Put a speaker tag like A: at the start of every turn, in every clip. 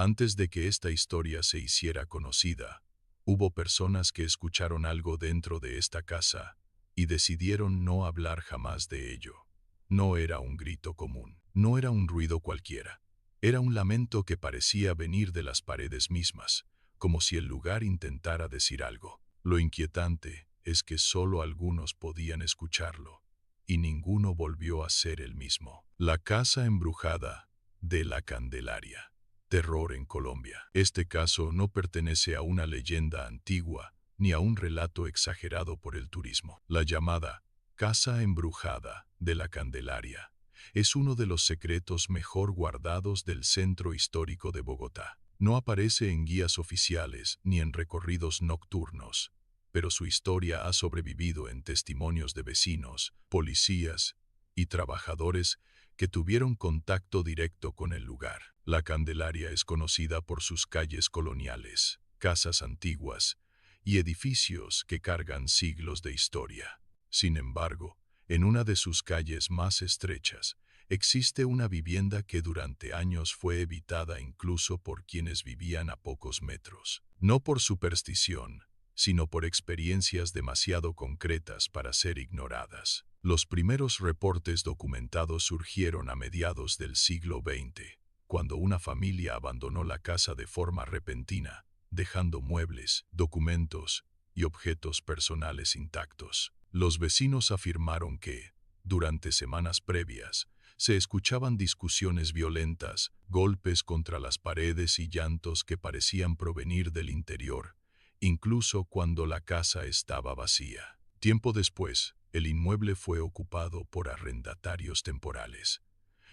A: Antes de que esta historia se hiciera conocida, hubo personas que escucharon algo dentro de esta casa y decidieron no hablar jamás de ello. No era un grito común, no era un ruido cualquiera. Era un lamento que parecía venir de las paredes mismas, como si el lugar intentara decir algo. Lo inquietante es que solo algunos podían escucharlo, y ninguno volvió a ser el mismo. La casa embrujada de la Candelaria. Terror en Colombia. Este caso no pertenece a una leyenda antigua ni a un relato exagerado por el turismo. La llamada Casa Embrujada de la Candelaria es uno de los secretos mejor guardados del centro histórico de Bogotá. No aparece en guías oficiales ni en recorridos nocturnos, pero su historia ha sobrevivido en testimonios de vecinos, policías y trabajadores que tuvieron contacto directo con el lugar. La Candelaria es conocida por sus calles coloniales, casas antiguas y edificios que cargan siglos de historia. Sin embargo, en una de sus calles más estrechas, existe una vivienda que durante años fue evitada incluso por quienes vivían a pocos metros. No por superstición, sino por experiencias demasiado concretas para ser ignoradas. Los primeros reportes documentados surgieron a mediados del siglo XX, cuando una familia abandonó la casa de forma repentina, dejando muebles, documentos y objetos personales intactos. Los vecinos afirmaron que, durante semanas previas, se escuchaban discusiones violentas, golpes contra las paredes y llantos que parecían provenir del interior, incluso cuando la casa estaba vacía. Tiempo después, el inmueble fue ocupado por arrendatarios temporales.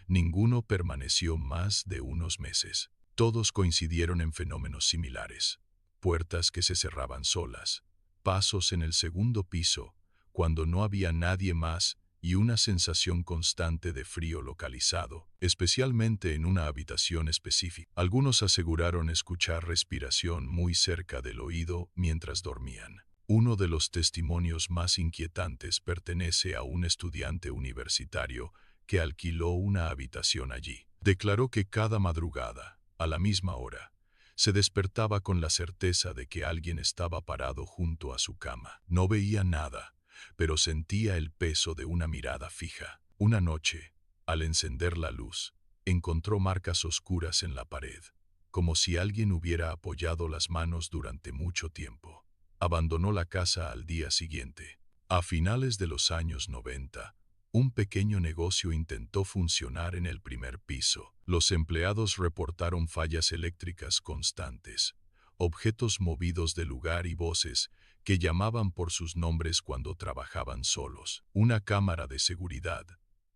A: Ninguno permaneció más de unos meses. Todos coincidieron en fenómenos similares: puertas que se cerraban solas, pasos en el segundo piso cuando no había nadie más y una sensación constante de frío localizado, especialmente en una habitación específica. Algunos aseguraron escuchar respiración muy cerca del oído mientras dormían. Uno de los testimonios más inquietantes pertenece a un estudiante universitario que alquiló una habitación allí. Declaró que cada madrugada, a la misma hora, se despertaba con la certeza de que alguien estaba parado junto a su cama. No veía nada, pero sentía el peso de una mirada fija. Una noche, al encender la luz, encontró marcas oscuras en la pared, como si alguien hubiera apoyado las manos durante mucho tiempo. Abandonó la casa al día siguiente. A finales de los años 90, un pequeño negocio intentó funcionar en el primer piso. Los empleados reportaron fallas eléctricas constantes, objetos movidos del lugar y voces que llamaban por sus nombres cuando trabajaban solos. Una cámara de seguridad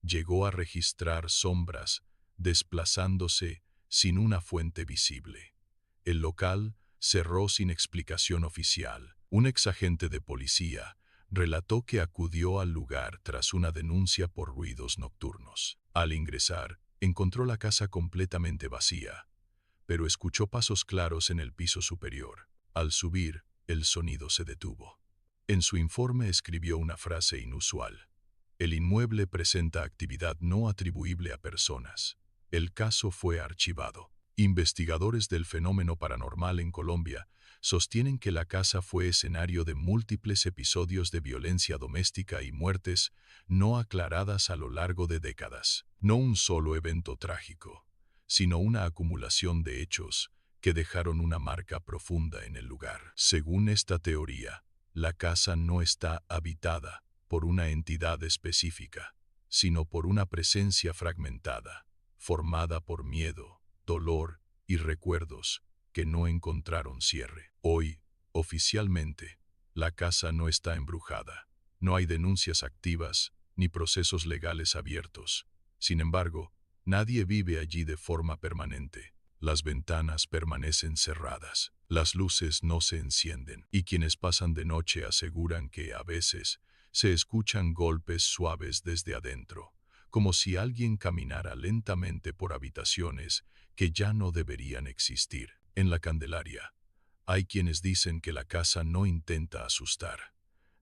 A: llegó a registrar sombras desplazándose sin una fuente visible. El local cerró sin explicación oficial. Un exagente de policía relató que acudió al lugar tras una denuncia por ruidos nocturnos. Al ingresar, encontró la casa completamente vacía, pero escuchó pasos claros en el piso superior. Al subir, el sonido se detuvo. En su informe escribió una frase inusual: el inmueble presenta actividad no atribuible a personas. El caso fue archivado. Investigadores del fenómeno paranormal en Colombia sostienen que la casa fue escenario de múltiples episodios de violencia doméstica y muertes no aclaradas a lo largo de décadas. No un solo evento trágico, sino una acumulación de hechos que dejaron una marca profunda en el lugar. Según esta teoría, la casa no está habitada por una entidad específica, sino por una presencia fragmentada, formada por miedo, dolor y recuerdos que no encontraron cierre. Hoy, oficialmente, la casa no está embrujada. No hay denuncias activas ni procesos legales abiertos. Sin embargo, nadie vive allí de forma permanente. Las ventanas permanecen cerradas, las luces no se encienden, y quienes pasan de noche aseguran que, a veces, se escuchan golpes suaves desde adentro, como si alguien caminara lentamente por habitaciones que ya no deberían existir. En la Candelaria, hay quienes dicen que la casa no intenta asustar,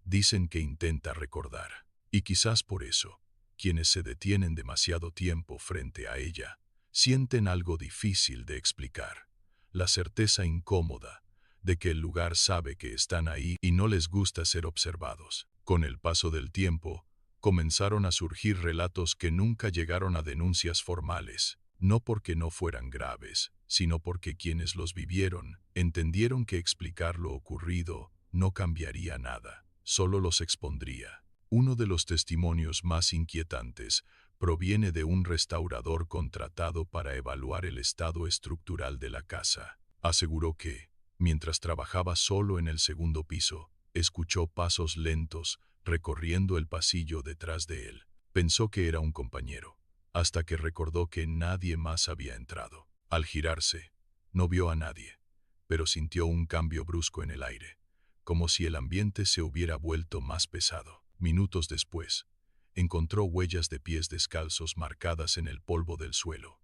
A: dicen que intenta recordar. Y quizás por eso, quienes se detienen demasiado tiempo frente a ella, sienten algo difícil de explicar. la certeza incómoda de que el lugar sabe que están ahí y no les gusta ser observados. Con el paso del tiempo, comenzaron a surgir relatos que nunca llegaron a denuncias formales, no porque no fueran graves, sino porque quienes los vivieron entendieron que explicar lo ocurrido no cambiaría nada, solo los expondría. Uno de los testimonios más inquietantes proviene de un restaurador contratado para evaluar el estado estructural de la casa. Aseguró que, mientras trabajaba solo en el segundo piso, escuchó pasos lentos recorriendo el pasillo detrás de él. Pensó que era un compañero, hasta que recordó que nadie más había entrado. Al girarse, no vio a nadie, pero sintió un cambio brusco en el aire, como si el ambiente se hubiera vuelto más pesado. Minutos después, encontró huellas de pies descalzos marcadas en el polvo del suelo.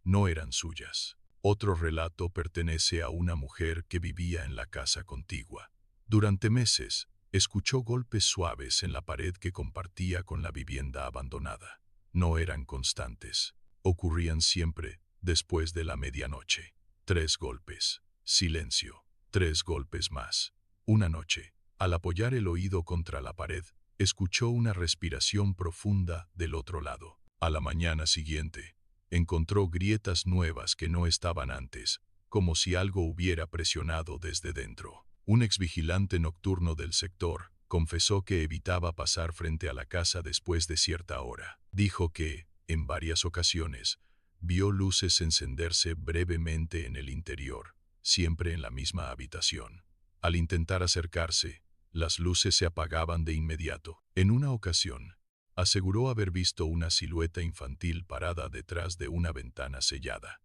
A: No eran suyas. Otro relato pertenece a una mujer que vivía en la casa contigua. Durante meses, escuchó golpes suaves en la pared que compartía con la vivienda abandonada. No eran constantes. Ocurrían siempre después de la medianoche. 3 golpes. Silencio. 3 golpes más. Una noche, al apoyar el oído contra la pared, escuchó una respiración profunda del otro lado. A la mañana siguiente, encontró grietas nuevas que no estaban antes, como si algo hubiera presionado desde dentro. Un exvigilante nocturno del sector confesó que evitaba pasar frente a la casa después de cierta hora. Dijo que, en varias ocasiones, vio luces encenderse brevemente en el interior, siempre en la misma habitación. Al intentar acercarse, las luces se apagaban de inmediato. En una ocasión, aseguró haber visto una silueta infantil parada detrás de una ventana sellada.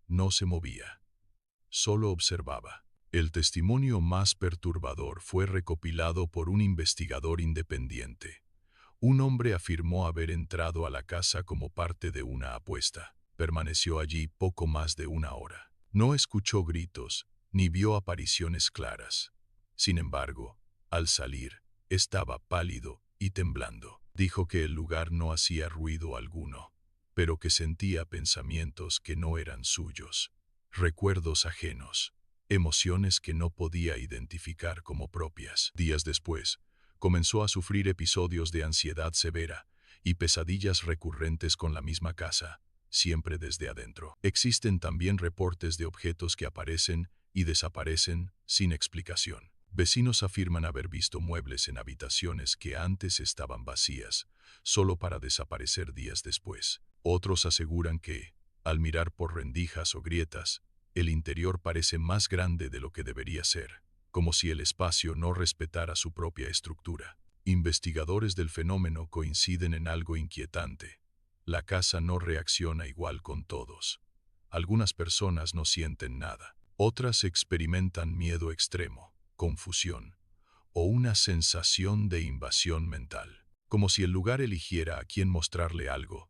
A: No se movía, solo observaba. El testimonio más perturbador fue recopilado por un investigador independiente. Un hombre afirmó haber entrado a la casa como parte de una apuesta. Permaneció allí poco más de una hora. No escuchó gritos, ni vio apariciones claras. Sin embargo, al salir, estaba pálido y temblando. Dijo que el lugar no hacía ruido alguno, pero que sentía pensamientos que no eran suyos, recuerdos ajenos, emociones que no podía identificar como propias. Días después, comenzó a sufrir episodios de ansiedad severa y pesadillas recurrentes con la misma casa, siempre desde adentro. Existen también reportes de objetos que aparecen y desaparecen sin explicación. Vecinos afirman haber visto muebles en habitaciones que antes estaban vacías, solo para desaparecer días después. Otros aseguran que, al mirar por rendijas o grietas, el interior parece más grande de lo que debería ser, como si el espacio no respetara su propia estructura. Investigadores del fenómeno coinciden en algo inquietante. La casa no reacciona igual con todos. Algunas personas no sienten nada, otras experimentan miedo extremo, confusión o una sensación de invasión mental, como si el lugar eligiera a quién mostrarle algo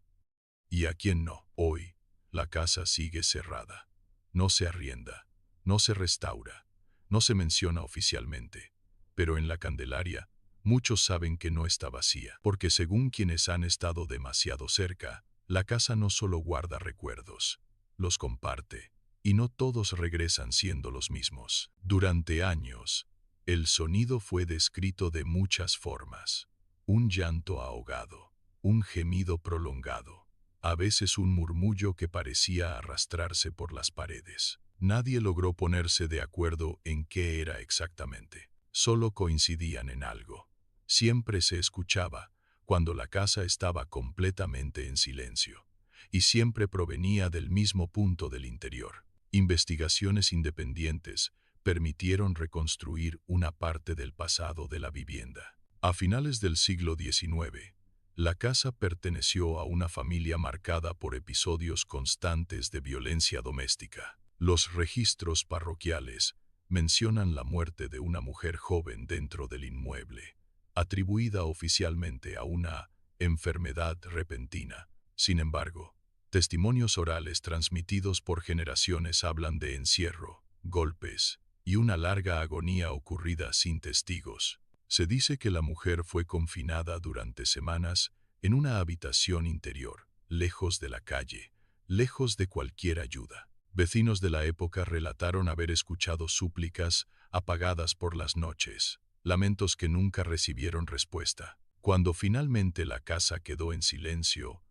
A: y a quién no. Hoy, la casa sigue cerrada. No se arrienda, no se restaura, no se menciona oficialmente, pero en la Candelaria, muchos saben que no está vacía, porque según quienes han estado demasiado cerca, la casa no solo guarda recuerdos, los comparte, y no todos regresan siendo los mismos. Durante años, el sonido fue descrito de muchas formas. Un llanto ahogado, un gemido prolongado, a veces un murmullo que parecía arrastrarse por las paredes. Nadie logró ponerse de acuerdo en qué era exactamente. Solo coincidían en algo. Siempre se escuchaba cuando la casa estaba completamente en silencio, y siempre provenía del mismo punto del interior. Investigaciones independientes permitieron reconstruir una parte del pasado de la vivienda. A finales del siglo XIX, la casa perteneció a una familia marcada por episodios constantes de violencia doméstica. Los registros parroquiales mencionan la muerte de una mujer joven dentro del inmueble, atribuida oficialmente a una enfermedad repentina. Sin embargo, testimonios orales transmitidos por generaciones hablan de encierro, golpes y una larga agonía ocurrida sin testigos. Se dice que la mujer fue confinada durante semanas en una habitación interior, lejos de la calle, lejos de cualquier ayuda. Vecinos de la época relataron haber escuchado súplicas apagadas por las noches, lamentos que nunca recibieron respuesta. Cuando finalmente la casa quedó en silencio,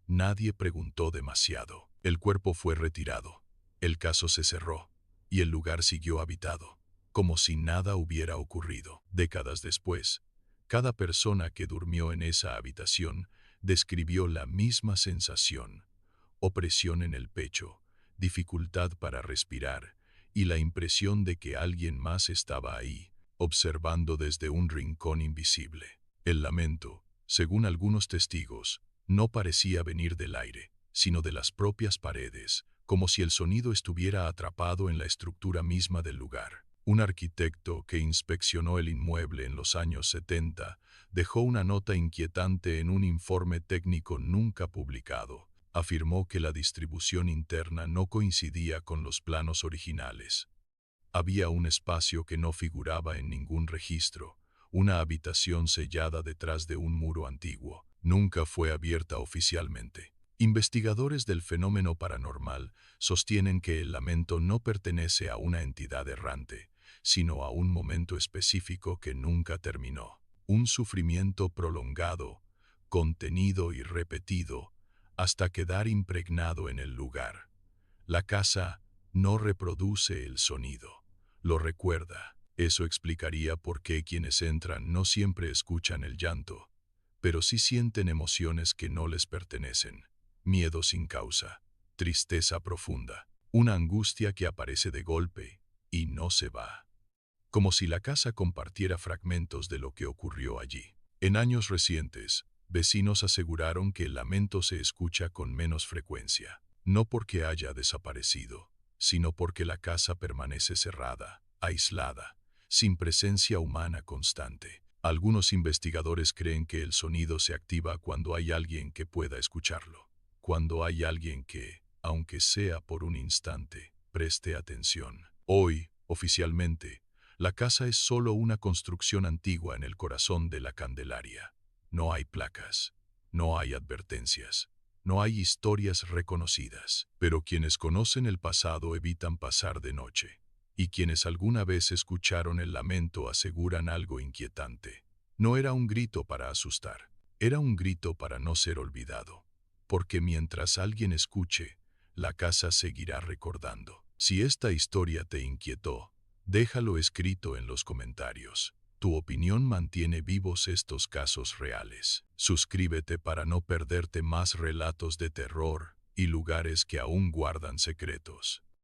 A: nadie preguntó demasiado. El cuerpo fue retirado, el caso se cerró, y el lugar siguió habitado, como si nada hubiera ocurrido. Décadas después, cada persona que durmió en esa habitación describió la misma sensación: opresión en el pecho, dificultad para respirar y la impresión de que alguien más estaba ahí, observando desde un rincón invisible. El lamento, según algunos testigos, no parecía venir del aire, sino de las propias paredes, como si el sonido estuviera atrapado en la estructura misma del lugar. Un arquitecto que inspeccionó el inmueble en los años 70 dejó una nota inquietante en un informe técnico nunca publicado. Afirmó que la distribución interna no coincidía con los planos originales. Había un espacio que no figuraba en ningún registro, una habitación sellada detrás de un muro antiguo. Nunca fue abierta oficialmente. Investigadores del fenómeno paranormal sostienen que el lamento no pertenece a una entidad errante, sino a un momento específico que nunca terminó. Un sufrimiento prolongado, contenido y repetido, hasta quedar impregnado en el lugar. La casa no reproduce el sonido, lo recuerda. Eso explicaría por qué quienes entran no siempre escuchan el llanto, pero sí sienten emociones que no les pertenecen: miedo sin causa, tristeza profunda, una angustia que aparece de golpe y no se va, como si la casa compartiera fragmentos de lo que ocurrió allí. En años recientes, vecinos aseguraron que el lamento se escucha con menos frecuencia, no porque haya desaparecido, sino porque la casa permanece cerrada, aislada, sin presencia humana constante. Algunos investigadores creen que el sonido se activa cuando hay alguien que pueda escucharlo, cuando hay alguien que, aunque sea por un instante, preste atención. Hoy, oficialmente, la casa es solo una construcción antigua en el corazón de la Candelaria. No hay placas, no hay advertencias, no hay historias reconocidas, pero quienes conocen el pasado evitan pasar de noche, y quienes alguna vez escucharon el lamento aseguran algo inquietante. No era un grito para asustar, era un grito para no ser olvidado, porque mientras alguien escuche, la casa seguirá recordando. Si esta historia te inquietó, déjalo escrito en los comentarios. Tu opinión mantiene vivos estos casos reales. Suscríbete para no perderte más relatos de terror y lugares que aún guardan secretos.